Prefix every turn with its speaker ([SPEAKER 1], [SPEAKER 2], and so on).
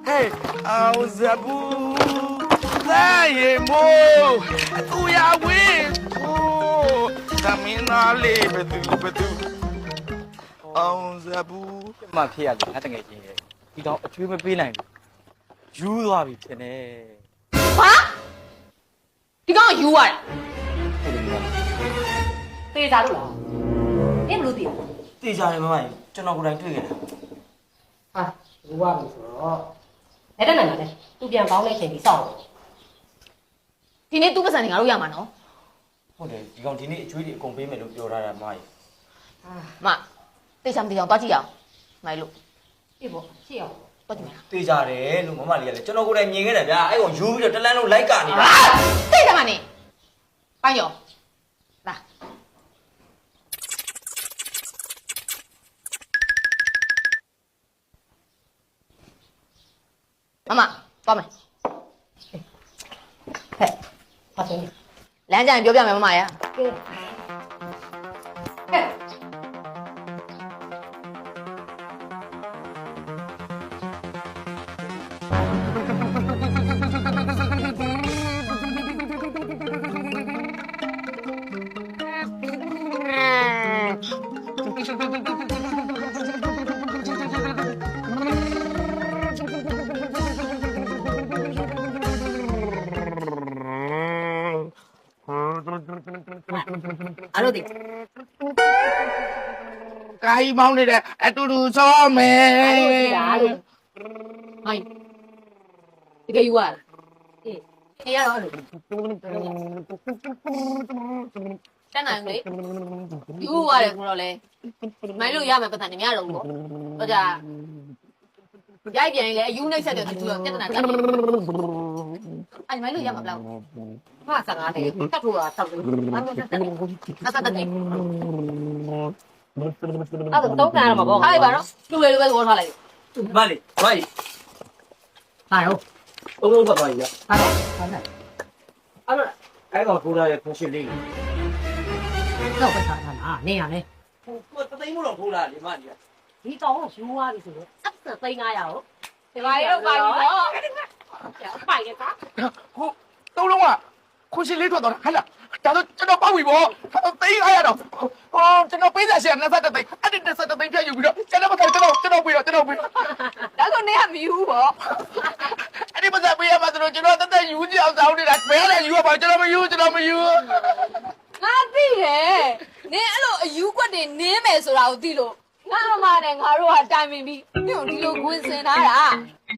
[SPEAKER 1] Hey, ao zabu, daye mo, tu ya win, oh, tamina le betu. Ao zabu,
[SPEAKER 2] မှဖြစ်ရတယ်ငါတငယ်ချင်းရဲ့ဒီကောင်အချွေးမပေးနိုင်ဘူးယူသွားပြီဖြစ်နေ
[SPEAKER 3] ဟာဒီကောင်ယူရတာ
[SPEAKER 2] ဟုတ်တယ်မမ
[SPEAKER 3] သေချာလို့လားနင်ဘလို့သိလဲ
[SPEAKER 2] တေချာတယ်မမကြီးကျွန်တော်ကိုယ်တိုင်တွေ့ခဲ့တာ
[SPEAKER 3] ဟာယူရပြီဆိုတော့လက်တက်နိုင်ပါလေသူပြန်ပေါင်းတဲ့အချိန်ကြီးစောင့်ဒီနေ့သူ့ပတ်စံတွေငါတို့ရမှာနော်
[SPEAKER 2] ဟုတ်တယ်ဒီကောင်ဒီနေ့အချွေးတွေအကုန်ပေးမယ်လို့ပြောထားတာမမကြီး
[SPEAKER 3] မသေချာမသေချာတွားကြည့်ရအောင်နိုင်လို့ပြဖို့ရှေ့အောင်တွားကြည့်မယ်
[SPEAKER 2] တေချာတယ်လို့မမလေးကလည်းကျွန်တော်ကိုယ်တိုင်မြင်ခဲ့တယ်ဗျာအဲ့ကောင်ယူပြီးတော့တလန်းလုံးလိုက်ကနေ
[SPEAKER 3] ဟာသိတယ်မနေပိုင်းရောလာမမသွားမယ်ဟဲ့ပါစေလမ်းကြရင်ပြောပြမယ်မမရကဲဟဲ့အားလို့ဒီ
[SPEAKER 1] kai mau ni dah, atu so
[SPEAKER 3] အားလို့
[SPEAKER 1] me.
[SPEAKER 3] အားလို့ဟိုင်းဒီကယူရလားအေးခေရတော့လို့တန်းနိုင်လေယူရတယ်ကိုတော့လေမိုင်းလို့ရမယ်ပတ်သက်နေများတော့ဘူးပေါ့တော့ကြာရိုက်ပြန်ရင်လေအယူနှိမ့်ဆက်တယ်သူကပြဿနာတက်တယ်အဲ့မိုင်းလို့ရမှာမလားဟာစကားတယ်တတ်လို့တာတောက်တယ်အဆက်တက်တယ်အဲ့တော့တော့ကန်ရမှာပေါ့ဟာပါတော့လူပဲသဘောထားလိုက်
[SPEAKER 2] မလေးမကြီး
[SPEAKER 3] ဟာရော
[SPEAKER 2] အုံလုံးပတ်သွားပြီဗျာ
[SPEAKER 3] ဟာတော့ဟာနဲ့
[SPEAKER 2] အဲ့ကောင်ထိုးထားရဲ့ခွန်ရှင်းလေး
[SPEAKER 3] တော့ပဲထားတာလားနေရမယ်
[SPEAKER 2] ဟိုတသိန်းမို့တော့ထိုးထားလေမကြီး
[SPEAKER 3] ဒီကောင်ကယူသွားပြီဆိုတော့ဆက်သိန်း900ရောဒီပါရောပါရောပိုက်ရက
[SPEAKER 1] Ku, tao long à. Ku xin lấy thuật rồi, hay là cho nó bao bì bộ. Tí ai đâu. Cho nó bây giờ xem nó sao tự tính. Anh định sao tự tính theo nhiều đó. Cho nó có thể cho nó bì rồi, cho nó bì.
[SPEAKER 3] ဒါဆိုနေရမယူပေါ့
[SPEAKER 1] Anh đi bây giờ bây giờ mà rồi cho nó tới đây dụ gì sao đi đặt bé này dụ bảo cho nó mới dụ, cho nó mới dụ.
[SPEAKER 3] ငါသိတယ်နင်အဲ့လိုအယူကွက်တွေနင်းမယ်ဆိုတာကိုသိလို့ငါမမနဲ့ငါတို့ကတိုင်ပင်ပြီးညို့ဒီလိုဝင်စင်ထားတာ